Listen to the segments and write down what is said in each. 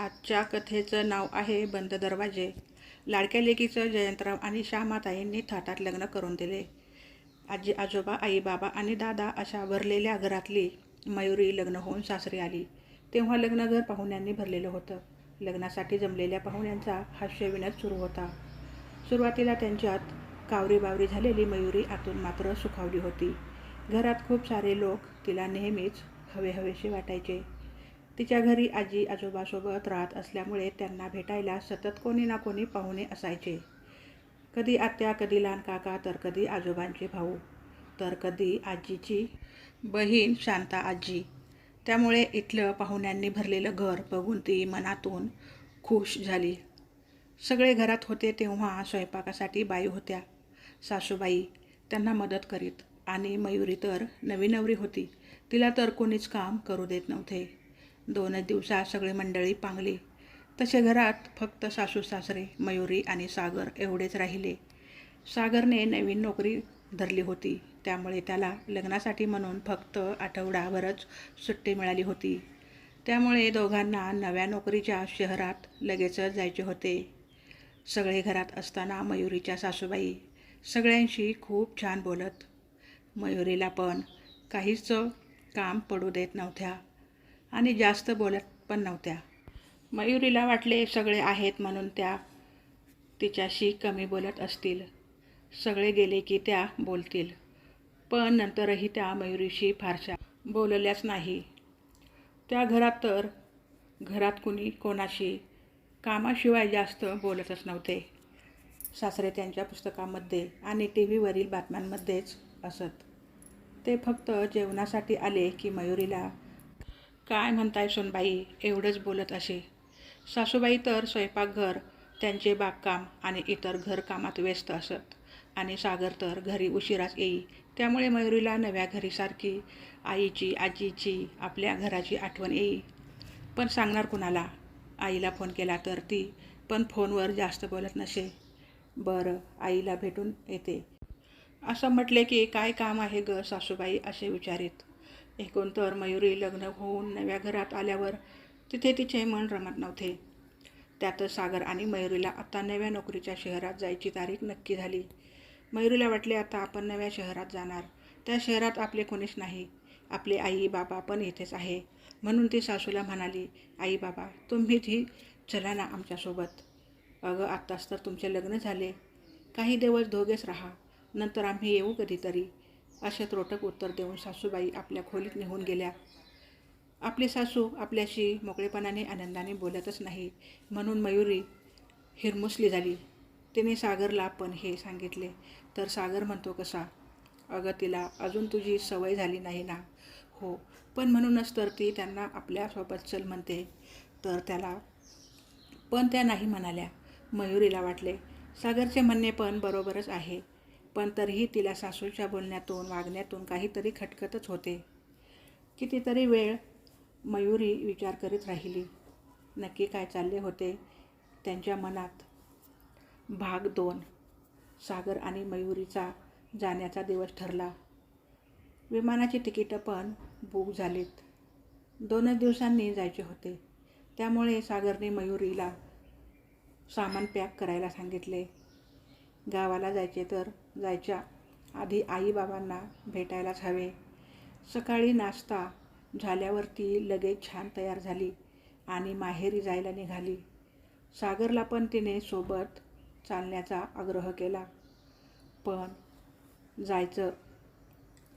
आजच्या कथेचं नाव आहे बंद दरवाजे. लाडक्या लेकीचं जयंतराव आणि श्यामाताईंनी थाटात लग्न करून दिले. आजी आजोबा, आई बाबा आणि दादा अशा भरलेल्या घरातली मयुरी लग्न होऊन सासरी आली. तेव्हा लग्नघर पाहुण्यांनी भरलेलं होतं. लग्नासाठी जमलेल्या पाहुण्यांचा हास्यविनोद सुरू होता. सुरुवातीला त्यांच्यात कावरी-बावरी झालेली मयुरी आतून मात्र सुखावली होती. घरात खूप सारे लोक तिला नेहमीच हवेहवेसे वाटायचे. तिच्या घरी आजी आजोबासोबत राहत असल्यामुळे त्यांना भेटायला सतत कोणी ना कोणी पाहुणे असायचे. कधी आत्या, कधी लहान काका, तर कधी आजोबांचे भाऊ, तर कधी आजीची बहीण शांता आजी. त्यामुळे इथलं पाहुण्यांनी भरलेलं घर बघून ती मनातून खुश झाली. सगळे घरात होते तेव्हा स्वयंपाकासाठी बाई होत्या. सासूबाई त्यांना मदत करीत आणि मयुरी तर नवी नवरी होती. तिला तर कोणीच काम करू देत नव्हते. 2च दिवसात सगळी मंडळी पांगली. तसे घरात फक्त सासू सासरे, मयुरी आणि सागर एवढेच राहिले. सागरने नवीन नोकरी धरली होती, त्यामुळे त्याला लग्नासाठी म्हणून फक्त आठवडाभरच सुट्टी मिळाली होती. त्यामुळे दोघांना नव्या नोकरीच्या शहरात लगेचच जायचे होते. सगळे घरात असताना मयुरीच्या सासूबाई सगळ्यांशी खूप छान बोलत. मयुरीला पण काहीच काम पडू देत नव्हत्या आणि जास्त बोलत पण नव्हत्या. मयुरीला वाटले सगळे आहेत म्हणून त्या तिच्याशी कमी बोलत असतील. सगळे गेले की त्या बोलतील. पण नंतरही त्या मयुरीशी फारशा बोलल्याच नाही. त्या घरात कुणी कोणाशी कामाशिवाय जास्त बोलतच नव्हते. सासरे त्यांच्या पुस्तकामध्ये आणि टीव्हीवरील बातम्यांमध्येच असत. ते फक्त जेवणासाठी आले की मयुरीला काय म्हणताय सुनबाई एवढंच बोलत असे. सासूबाई तर स्वयंपाकघर, त्यांचे बागकाम आणि इतर घरकामात व्यस्त असत आणि सागर तर घरी उशिराच येई. त्यामुळे मयुरीला नव्या घरीसारखी आईची, आजीची, आपल्या घराची आठवण येई. पण सांगणार कुणाला? आईला फोन केला तर ती पण फोनवर जास्त बोलत नसे. बरं, आईला भेटून येते असं म्हटले की काय काम आहे ग सासूबाई असे विचारित. एकूण तर मयुरी लग्न होऊन नव्या घरात आल्यावर तिथे तिचे मन रमत नव्हते. त्यातच सागर आणि मयुरीला आता नव्या नोकरीच्या शहरात जायची तारीख नक्की झाली. मयुरीला वाटले आता आपण नव्या शहरात जाणार. त्या शहरात आपले कोणीच नाही. आपले आई बाबा पण इथेच आहे. म्हणून ती सासूला म्हणाली, आई बाबा तुम्हीही चला ना आमच्यासोबत. अगं आत्ताच तर तुमचे लग्न झाले. काही दिवस दोघेच राहा, नंतर आम्ही येऊ कधीतरी असे त्रोटक उत्तर देऊन सासूबाई आपल्या खोलीत निघून गेल्या. आपली सासू आपल्याशी मोकळेपणाने आनंदाने बोलतच नाही म्हणून मयुरी हिरमुसली झाली. तिने सागरला पण हे सांगितले तर सागर म्हणतो कसा, अगं तिला अजून तुझी सवय झाली नाही ना. हो, पण म्हणूनच तर ती त्यांना आपल्यासोबत चल म्हणते. तर त्या नाही म्हणाल्या. मयुरीला वाटले सागरचे म्हणणे पण बरोबरच आहे, पण तरीही तिला सासूच्या बोलण्यातून वागण्यातून काहीतरी खटकतच होते. कितीतरी वेळ मयुरी विचार करीत राहिली. नक्की काय चालले होते त्यांच्या मनात. भाग 2. सागर आणि मयुरीचा जाण्याचा दिवस ठरला. विमानाची तिकीटं पण बुक झालीत. 2च दिवसांनी जायचे होते. त्यामुळे सागरने मयुरीला सामान पॅक करायला सांगितले. गावाला जायचे तर जायच्या आधी आई बाबांना भेटायलाच हवे. सकाळी नाश्ता झाल्यावर ती लगेच छान तयार झाली आणि माहेरी जायला निघाली. सागरला पण तिने सोबत चालण्याचा आग्रह केला, पण जायचं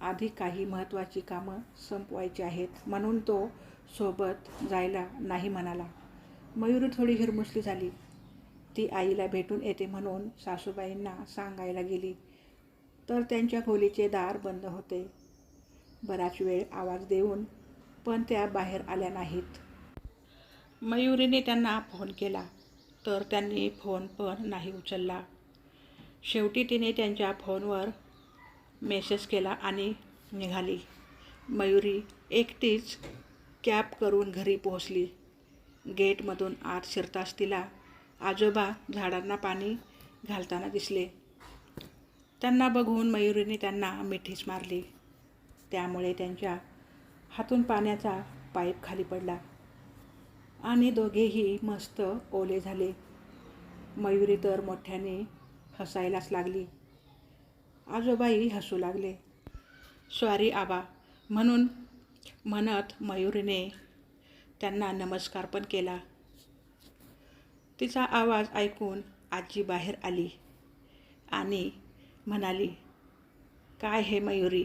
आधी काही महत्त्वाची कामं संपवायची आहेत म्हणून तो सोबत जायला नाही म्हणाला. मयुरी थोडी हिरमुसली झाली. ती आईला भेटून येते म्हणून सासूबाईंना सांगायला गेली तर त्यांच्या खोलीचे दार बंद होते. बराच वेळ आवाज देऊन पण त्या बाहेर आल्या नाहीत. मयुरीने त्यांना फोन केला तर त्यांनी फोन पण नाही उचलला. शेवटी तिने त्यांच्या फोनवर मेसेज केला आणि निघाली. मयुरी एकटीच कॅब करून घरी पोहोचली. गेटमधून आत शिरताच तिला आजोबा झाडांना पाणी घालताना दिसले. त्यांना बघून मयुरीने त्यांना मिठीच मारली. त्यामुळे त्यांच्या हातून पाण्याचा पाईप खाली पडला. आणि दोघेही मस्त ओले झाले. मयुरी तर मोठ्याने हसायलाच लागली. आजोबाई हसू लागले. सॉरी आबा म्हणून म्हणत मयुरीने त्यांना नमस्कार पण केला. तिचा आवाज ऐकून आजी बाहेर आली आणि म्हणाली, काय हे मयुरी,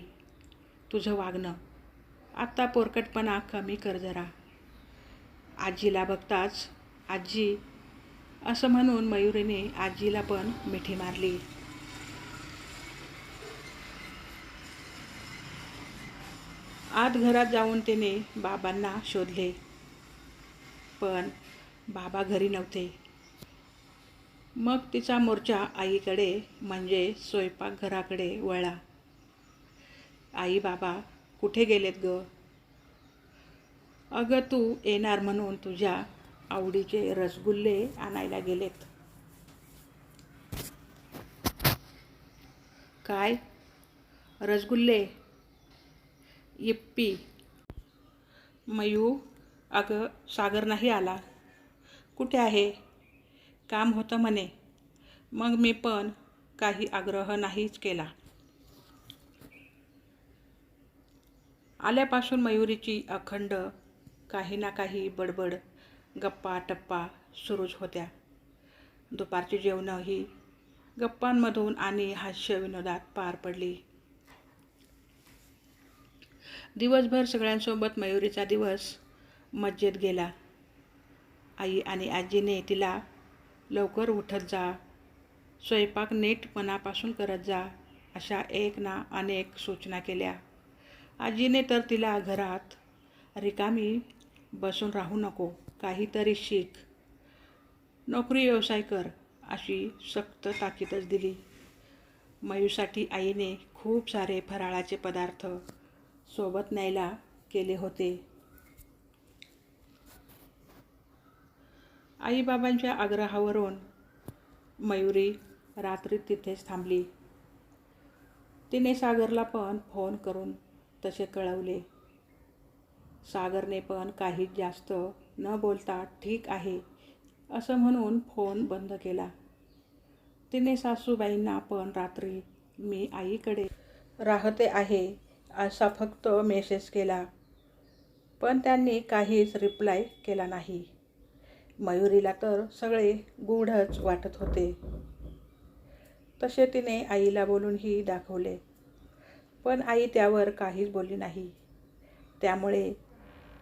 तुझं वागणं आत्ता पोरकटपणा कमी कर जरा. आजीला बघताच आजी असं म्हणून मयुरीने आजीला पण मिठी मारली. आत घरात जाऊन तिने बाबांना शोधले, पण बाबा घरी नव्हते. मग तिचा मोर्चा आईकडे म्हणजे स्वयंपाकघराकडे वळला. आई बाबा कुठे गेलेत ग? अगं तू येणार म्हणून तुझ्या आवडीचे रसगुल्ले आणायला गेलेत. काय रसगुल्ले? yippee. मयू, अगं सागर नाही आला. कुठे आहे? काम होतं म्हणे. मग मी पण काही आग्रह नाहीच केला. आल्यापासून मयुरीची अखंड काही ना काही बडबड गप्पा टप्पा सुरूच होत्या. दुपारची जेवणंही गप्पांमधून आणि हास्यविनोदात पार पडली. दिवसभर सगळ्यांसोबत मयुरीचा दिवस मज्जेत गेला. आई आणि आजीने तिला लवकर उठत जा, स्वयंपाक नीट मनापासून करत जा, अशा एक ना अनेक सूचना केल्या. आजीने तर तिला घरात रिकामी बसून राहू नको, काहीतरी शिक, नोकरी व्यवसाय कर, अशी सक्त ताकीदच दिली. मयूसाठी आईने खूप सारे फराळाचे पदार्थ सोबत न्यायला केले होते. आईबाबांच्या आग्रहावरून मयुरी रात्री तिथेच थांबली. तिने सागरला पण फोन करून तसे कळवले. सागरने पण काही जास्त न बोलता ठीक आहे असं म्हणून फोन बंद केला. तिने सासूबाईंना पण रात्री मी आईकडे राहते आहे असा फक्त मेसेज केला, पण त्यांनी काहीच रिप्लाय केला नाही. मयुरीला तर सगळे गूढच वाटत होते. तसे तिने आईला बोलूनही दाखवले, पण आई त्यावर काहीच बोलली नाही. त्यामुळे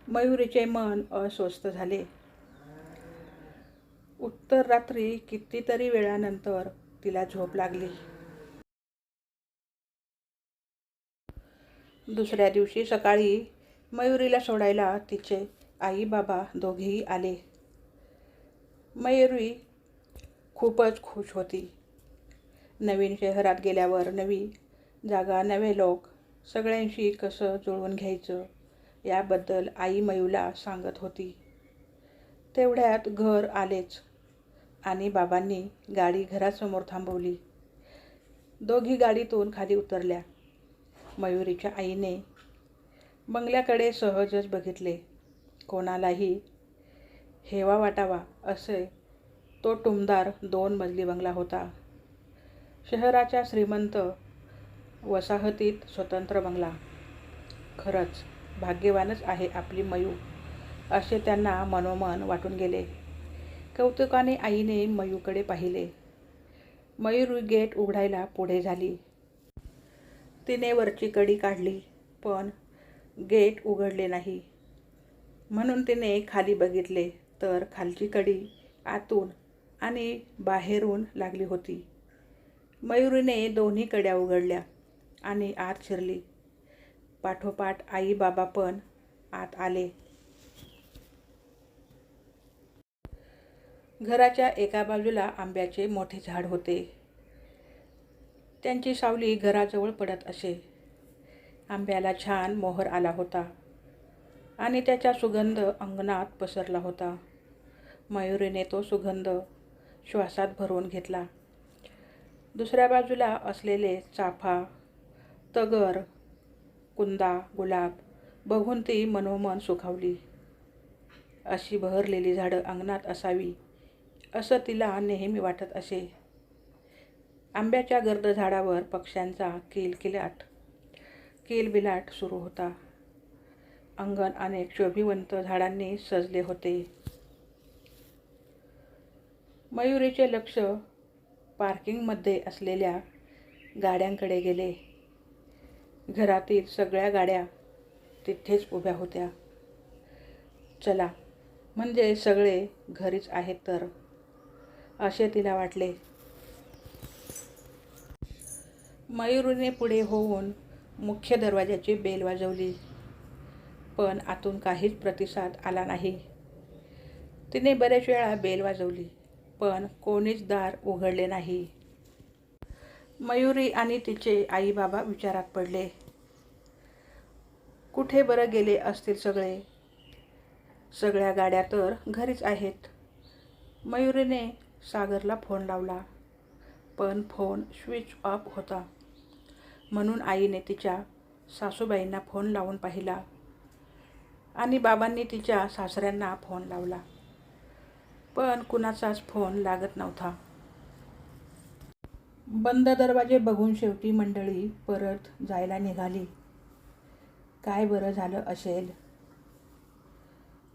मयुरीचे मन अस्वस्थ झाले. उत्तर रात्री कितीतरी वेळानंतर तिला झोप लागली. दुसऱ्या दिवशी सकाळी मयुरीला सोडायला तिचे आई बाबा दोघेही आले. मयुरी खूपच खुश होती. नवीन शहरात गेल्यावर नवी जागा, नवे लोक, सगळ्यांशी कसं जुळवून घ्यायचं याबद्दल आई मयूला सांगत होती. तेवढ्यात घर आलेच आणि बाबांनी गाडी घरासमोर थांबवली. दोघी गाडीतून खाली उतरल्या. मयुरीच्या आईने बंगल्याकडे सहजच बघितले. कोणालाही हेवा वाटावा असे तो टुमदार 2 मजली बंगला होता. शहराच्या श्रीमंत वसाहतीत स्वतंत्र बंगला. खरंच भाग्यवानच आहे आपली मयू, असे त्यांना मनोमन वाटून गेले. कौतुकाने आईने मयूकडे पाहिले. मयूर गेट उघडायला पुढे झाली. तिने वरची कडी काढली, पण गेट उघडले नाही. म्हणून तिने खाली बघितले तर खालची कडी आतून आणि बाहेरून लागली होती. मयुरीने दोन्ही कड्या उघडल्या आणि आत शिरली. पाठोपाठ आई बाबा पण आत आले. घराच्या एका बाजूला आंब्याचे मोठे झाड होते. त्यांची सावली घराजवळ पडत असे. आंब्याला छान मोहर आला होता आणि त्याचा सुगंध अंगणात पसरला होता. मयुरीने तो सुगंध श्वासात भरून घेतला. दुसऱ्या बाजूला असलेले चाफा, तगर, कुंदा, गुलाब बघून ती मनोमन सुखावली. अशी बहरलेली झाडं अंगणात असावी असं तिला नेहमी वाटत असे. आंब्याच्या गर्द झाडावर पक्ष्यांचा किलबिलाट सुरू होता. अंगण अनेक शोभिवंत झाडांनी सजले होते. मयुरीचे लक्ष पार्किंगमध्ये असलेल्या गाड्यांकडे गेले. घरातील सगळ्या गाड्या तिथेच उभ्या होत्या. चला, म्हणजे सगळे घरीच आहेत तर, असे तिला वाटले. मयुरीने पुढे होऊन मुख्य दरवाजाची बेल वाजवली, पण आतून काहीच प्रतिसाद आला नाही. तिने बरेच वेळा बेल वाजवली, पण कोणीच दार उघडले नाही. मयुरी आणि तिचे आई बाबा विचारात पडले. कुठे बरं गेले असतील सगळे? सगळ्या गाड्या तर घरीच आहेत. मयुरीने सागरला फोन लावला, पण फोन स्विच ऑफ होता. म्हणून आईने तिच्या सासूबाईंना फोन लावून पाहिला आणि बाबांनी तिच्या सासऱ्यांना फोन लावला, पण कुणाचाच फोन लागत नव्हता. बंद दरवाजे बघून शेवटी मंडळी परत जायला निघाली. काय बरं झालं असेल?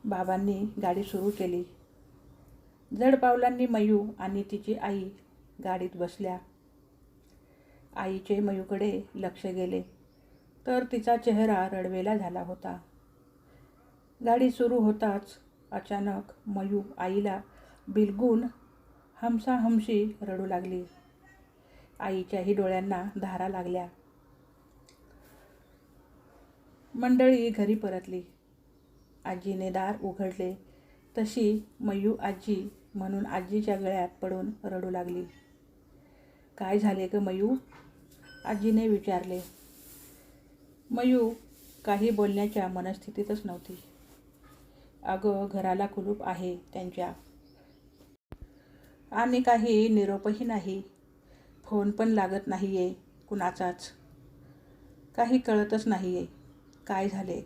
बाबांनी गाडी सुरू केली. जड पावलांनी मयू आणि तिची आई गाडीत बसल्या. आईचे मयूकडे लक्ष गेले तर तिचा चेहरा रडवेला झाला होता. गाडी सुरू होताच अचानक मयू आईला बिलगून हमसाहमशी रडू लागली. आईच्याही डोळ्यांना धारा लागल्या. मंडळी घरी परतली. आजीने दार उघडले तशी मयू आजी म्हणून आजीच्या गळ्यात पडून रडू लागली. काय झाले ग मयू? आजीने विचारले. मयू काही बोलण्याच्या मनस्थितीतच नव्हती. अगं, घराला कुलूप आहे त्यांच्या, आणि काही निरोपही नाही. फोन पण लागत नाहीये कुणाचाच. काही कळतच नाहीये काय झाले.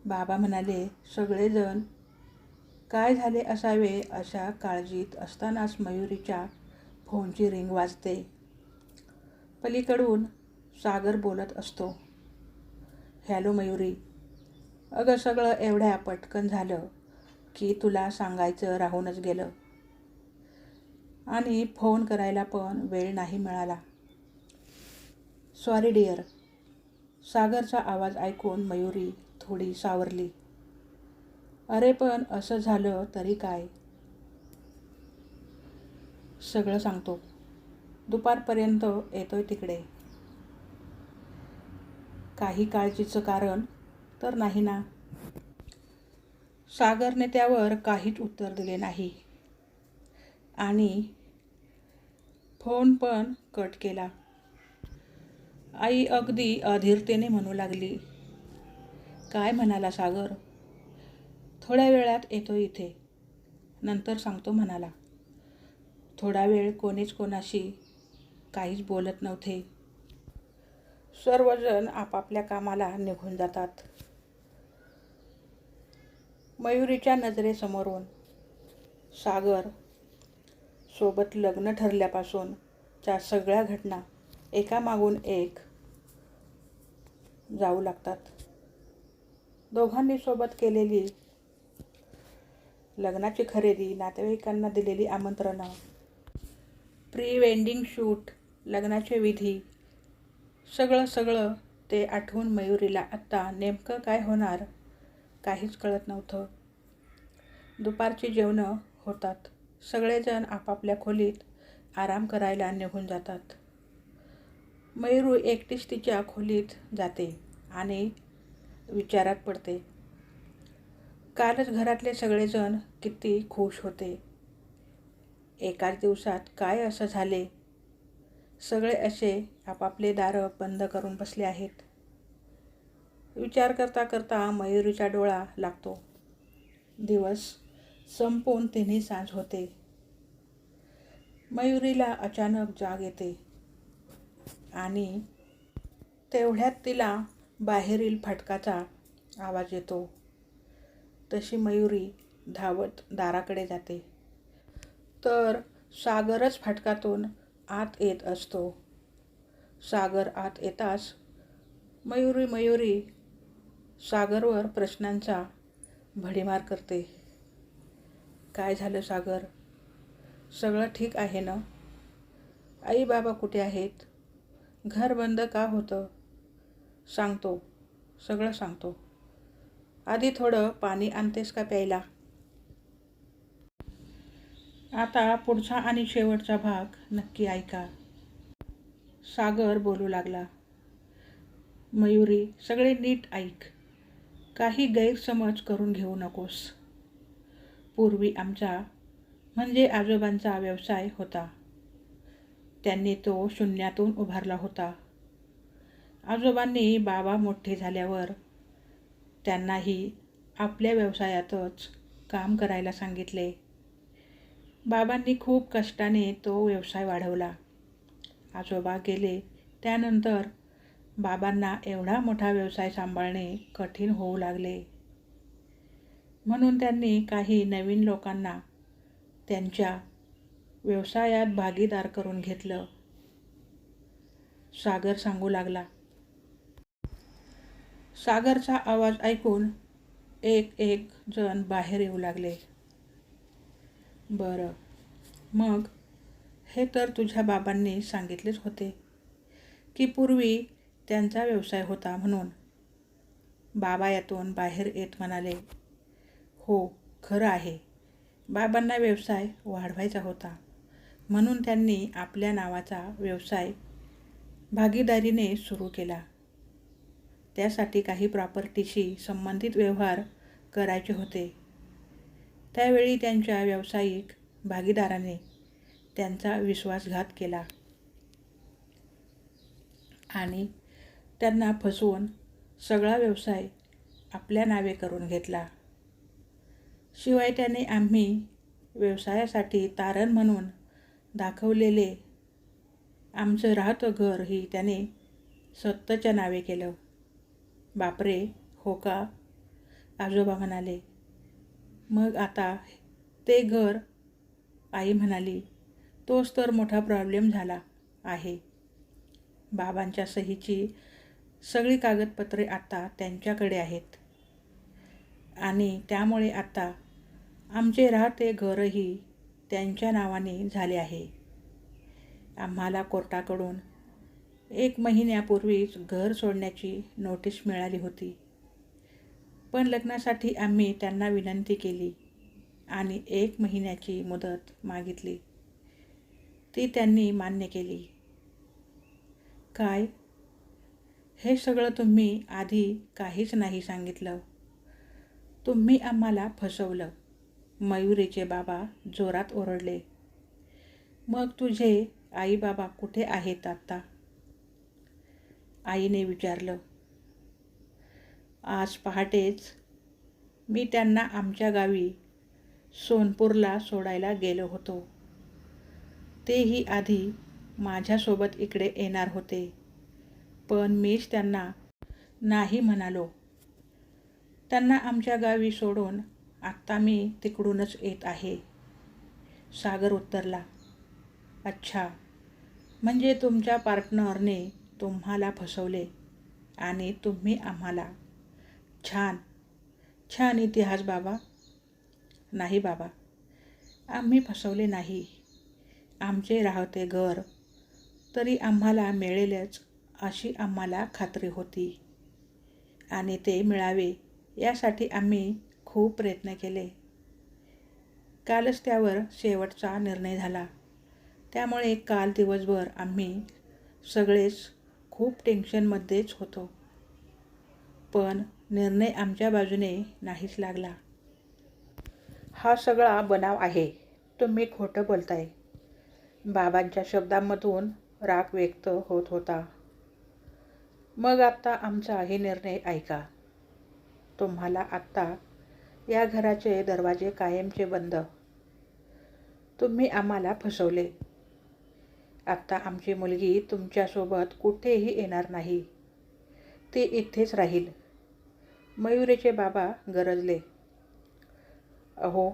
बाबा म्हणाले सगळेजण. काय झाले असावे अशा काळजीत असतानाच मयुरीच्या फोनची रिंग वाजते. पलीकडून सागर बोलत असतो. हॅलो मयुरी. अगं, सगळं एवढ्या पटकन झालं की तुला सांगायचं राहूनच गेलं, आणि फोन करायला पण वेळ नाही मिळाला. Sorry dear. सागरचा आवाज ऐकून मयुरी थोडी सावरली. अरे, पण असं झालं तरी काय? सगळं सांगतो. दुपारपर्यंत येतोय तिकडे. काही काळजीचं कारण तर नाही ना? सागरने त्यावर काहीच उत्तर दिले नाही आणि फोन पण कट केला. आई अगदी अधीरतेने म्हणू लागली. काय म्हणाला सागर? थोड्या वेळात येतो इथे, नंतर सांगतो म्हणाला. थोडा वेळ कोणीच कोणाशी काहीच बोलत नव्हते. सर्वजण आपापल्या कामाला निघून जातात. मयुरीच्या नजरेसमोरून सागर सोबत लग्न ठरल्यापासून च्या सगळ्या घटना एकामागून एक जाऊ लागतात. दोघांनी सोबत केलेली लग्नाची खरेदी, नातेवाईकांना दिलेली आमंत्रणं, प्री वेडिंग शूट, लग्नाचे विधी, सगळं ते आठवून मयुरीला आत्ता नेमकं काय होणार काहीच कळत नव्हतं. दुपारची जेवणं होतात. सगळेजण आपापल्या खोलीत आराम करायला निघून जातात. मयुरी एकटीच तिच्या खोलीत जाते आणि विचारात पडते. कालच घरातले सगळेजण किती खुश होते. एकाच दिवसात काय असं झाले? सगळे असे आपापले दारं बंद करून बसले आहेत. विचार करता करता मयुरीचा डोळा लागतो. दिवस संपून तिन्ही सांज होते. मयुरीला अचानक जाग येते आणि तेवढ्यात तिला बाहेरील फाटकाचा आवाज येतो. तशी मयुरी धावत दाराकडे जाते, तर सागरच फाटकातून आत येत असतो. सागर आत येताच मयुरी सागरवर प्रश्नांचा भडीमार करते. काय झालं सागर? सगळं ठीक आहे ना? आई बाबा कुठे आहेत? घर बंद का होतं? सांगतो, सगळं सांगतो. आधी थोडं पाणी आणतेस का प्यायला? आता पुढचा आणि शेवटचा भाग नक्की ऐका. सागर बोलू लागला. मयुरी, सगळे नीट ऐक. काही गैरसमज करून घेऊ नकोस. पूर्वी आमचा म्हणजे आजोबांचा व्यवसाय होता. त्यांनी तो शून्यातून उभारला होता. आजोबांनी बाबा मोठे झाल्यावर त्यांनाही आपल्या व्यवसायातच काम करायला सांगितले. बाबांनी खूप कष्टाने तो व्यवसाय वाढवला. आजोबा गेले त्यानंतर बाबांना एवढा मोठा व्यवसाय सांभाळणे कठीण होऊ लागले. म्हणून त्यांनी काही नवीन लोकांना त्यांच्या व्यवसायात भागीदार करून घेतलं. सागर सांगू लागला. सागरचा आवाज ऐकून एक जण बाहेर येऊ लागले. बरं, मग हे तर तुझ्या बाबांनी सांगितलेच होते की पूर्वी त्यांचा व्यवसाय होता म्हणून. बाबा यातून बाहेर येत म्हणाले. हो, खरं आहे. बाबांना व्यवसाय वाढवायचा होता म्हणून त्यांनी आपल्या नावाचा व्यवसाय भागीदारीने सुरू केला. त्यासाठी काही प्रॉपर्टीशी संबंधित व्यवहार करायचे होते. त्यावेळी त्यांच्या व्यावसायिक भागीदाराने त्यांचा विश्वासघात केला आणि त्यांना फसवून सगळा व्यवसाय आपल्या नावे करून घेतला. शिवाय त्याने आम्ही व्यवसायासाठी तारण म्हणून दाखवलेले आमचं राहतं घरही त्याने स्वतःच्या नावे केलं. बापरे, हो का? आजोबा म्हणाले. मग आता ते घर? आई म्हणाली. तोच तर मोठा प्रॉब्लेम झाला आहे. बाबांच्या सहीची सगळी कागदपत्रे आता त्यांच्याकडे आहेत आणि त्यामुळे आता आमचे राहते घरही त्यांच्या नावाने झाले आहे. आम्हाला कोर्टाकडून 1 महिन्यापूर्वीच घर सोडण्याची नोटीस मिळाली होती. पण लग्नासाठी आम्ही त्यांना विनंती केली आणि 1 महिन्याची मुदत मागितली. ती त्यांनी मान्य केली. काय? हे सगळं तुम्ही आधी काहीच नाही सांगितलं. तुम्ही आम्हाला फसवलं, मयुरीचे बाबा जोरात ओरडले. मग तुझे आई बाबा कुठे आहेत आता? आईने विचारलं. आज पहाटेच मी त्यांना आमच्या गावी सोनपूरला सोडायला गेलो होतो. तेही आधी माझ्यासोबत इकडे येणार होते, पण मीच त्यांना नाही म्हणालो. त्यांना आमच्या गावी सोडून आत्ता मी तिकडूनच येत आहे. सागर उत्तरला. अच्छा, म्हणजे तुमच्या पार्टनरने तुम्हाला फसवले आणि तुम्ही आम्हाला. छान छान इतिहास बाबा. नाही बाबा, आम्ही फसवले नाही. आमचे राहते घर तरी आम्हाला मिळेलच अशी आम्हाला खात्री होती आणि ते मिळावे यासाठी आम्ही खूप प्रयत्न केले. कालच त्यावर शेवटचा निर्णय झाला. त्यामुळे काल दिवसभर आम्ही सगळेच खूप टेन्शनमध्येच होतो. पण निर्णय आमच्या बाजूने नाहीच लागला. हा सगळा बनाव आहे. तुम्ही खोटं बोलताय. बाबांच्या शब्दांमधून राग व्यक्त होत होता. मग आत्ता आमचा हे निर्णय ऐका. तुम्हाला आत्ता या घराचे दरवाजे कायमचे बंद. तुम्ही आम्हाला फसवले. आत्ता आमची मुलगी तुमच्यासोबत कुठेही येणार नाही. ती इथेच राहील. मयुरीचे बाबा गरजले. अहो,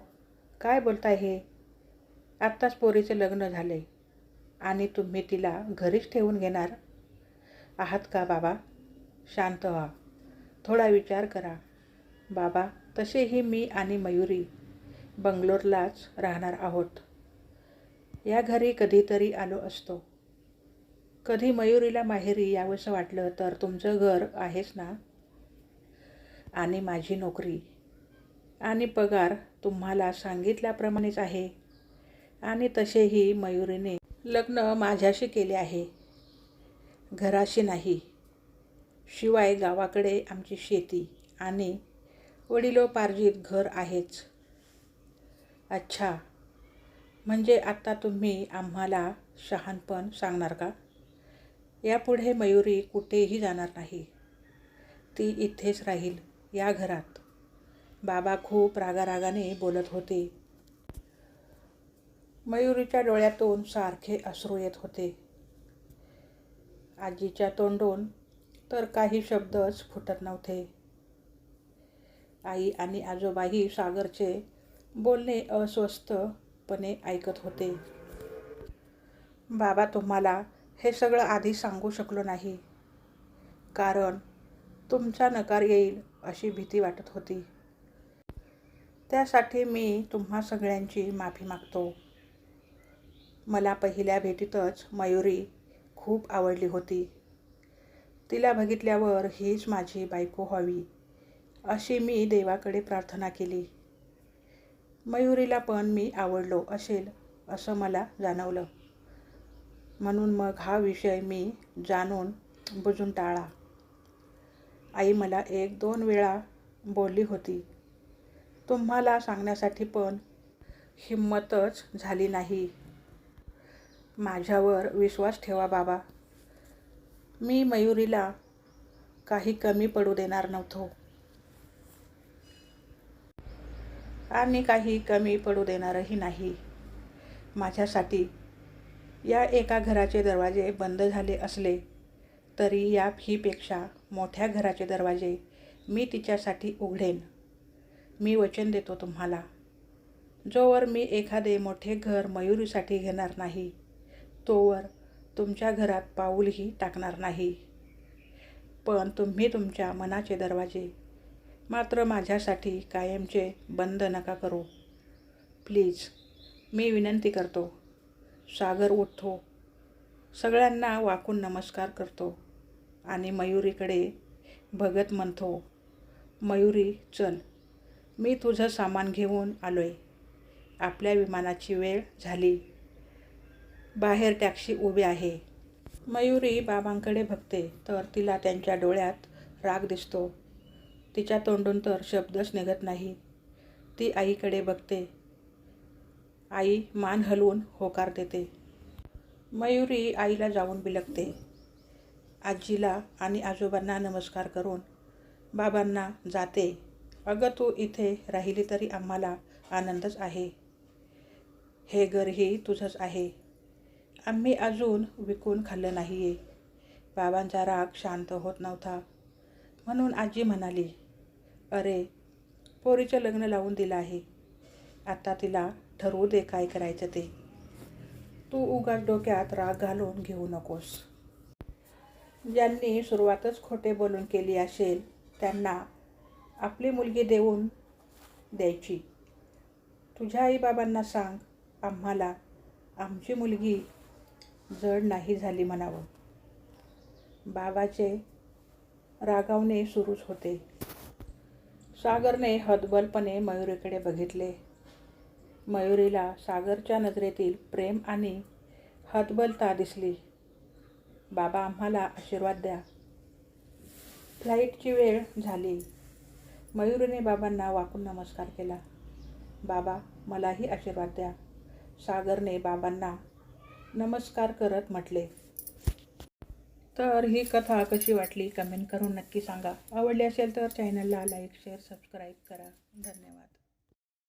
काय बोलताय हे? आत्ताच पोरीचं लग्न झालंय आणि तुम्ही तिला घरीच ठेवून घेणार आहात का बाबा? शांत व्हा. थोडा विचार करा. बाबा, तसेही मी आणि मयुरी बंगलोरलाच राहणार आहोत. या घरी कधीतरी आलो असतो. कधी मयुरीला माहेरी यावंसं वाटलं तर तुमचं घर आहेच ना. आणि माझी नोकरी आणि पगार तुम्हाला सांगितल्याप्रमाणेच आहे. आणि तसेही मयुरीने लग्न माझ्याशी केले आहे, घराशी नाही. शिवाय गावाकडे आमची शेती आणि वडिलोपार्जित घर आहेच. अच्छा, म्हणजे आता तुम्ही आम्हाला शहाणपण सांगणार का? यापुढे मयुरी कुठेही जाणार नाही. ती इथेच राहील, या घरात. बाबा खूप रागारागाने बोलत होते. मयुरीच्या डोळ्यातून सारखे अश्रू येत होते. आजीच्या तोंडून तर काही शब्दच फुटत नव्हते. आई आणि आजोबाही सागरचे बोलणे अस्वस्थपणे ऐकत होते. बाबा, तुम्हाला हे सगळं आधी सांगू शकलो नाही, कारण तुमचा नकार येईल अशी भीती वाटत होती. त्यासाठी मी तुम्हा सगळ्यांची माफी मागतो. मला पहिल्या भेटीतच मयुरी खूप आवडली होती. तिला बघितल्यावर हीच माझी बायको व्हावी अशी मी देवाकडे प्रार्थना केली. मयुरीला पण मी आवडलो असेल असं मला जाणवलं. म्हणून मग हा विषय मी जाणून बुजून टाळला. आई मला 1-2 वेळा बोलली होती, तुम्हाला सांगण्यासाठी, पण हिम्मतच झाली नाही. माझ्यावर विश्वास ठेवा बाबा. मी मयुरीला काही कमी पडू देणार नव्हतो आणि काही कमी पडू देणारही नाही. माझ्यासाठी या एका घराचे दरवाजे बंद झाले असले तरी याहीपेक्षा मोठ्या घराचे दरवाजे मी तिच्यासाठी उघडेन. मी वचन देतो तुम्हाला. जोवर मी एखादे मोठे घर मयुरीसाठी घेणार नाही, तोवर तुमच्या घरात पाऊलही टाकणार नाही. पण तुम्ही तुमच्या मनाचे दरवाजे मात्र माझ्यासाठी कायमचे बंद नका करू. प्लीज, मी विनंती करतो. सागर उठतो, सगळ्यांना वाकून नमस्कार करतो आणि मयुरीकडे बघत म्हणतो, मयुरी चल, मी तुझं सामान घेऊन आलोय. आपल्या विमानाची वेळ झाली. बाहेर टॅक्सी उभी आहे. मयुरी बाबांकडे बघते तर तिला त्यांच्या डोळ्यात राग दिसतो. तिच्या तोंडून तर शब्दच निघत नाही. ती आईकडे बघते. आई मान हलवून होकार देते. मयुरी आईला जाऊन बिलगते. आजीला आणि आजोबांना नमस्कार करून बाबांना जाते. अगं, तू इथे राहिली तरी आम्हाला आनंदच आहे. हे घरही तुझंच आहे. आम्ही अजून विकून खाल्लं नाहीये. बाबांचा राग शांत होत नव्हता. म्हणून आजी म्हणाली, अरे, पोरीचं लग्न लावून दिलं आहे. आता तिला ठरवू दे काय करायचं ते. तू उगाच डोक्यात राग घालून घेऊ नकोस. ज्यांनी सुरुवातच खोटे बोलून केली असेल त्यांना आपली मुलगी देऊन द्यायची. तुझ्या आईबाबांना सांग, आम्हाला आमची मुलगी जड नाही झाली म्हणावं. बाबाचे रागावणे सुरूच होते. सागरने हतबलपणे मयुरीकडे बघितले. मयुरीला सागरच्या नजरेतील प्रेम आणि हतबलता दिसली. बाबा, आम्हाला आशीर्वाद द्या. फ्लाईटची वेळ झाली. मयुरीने बाबांना वाकून नमस्कार केला. बाबा, मलाही आशीर्वाद द्या. सागरने बाबांना नमस्कार करत म्हटले. तर ही कथा कशी वाटली कमेंट करून नक्की सांगा. आवडली असेल तर चॅनलला लाईक, शेअर, सबस्क्राईब करा. धन्यवाद.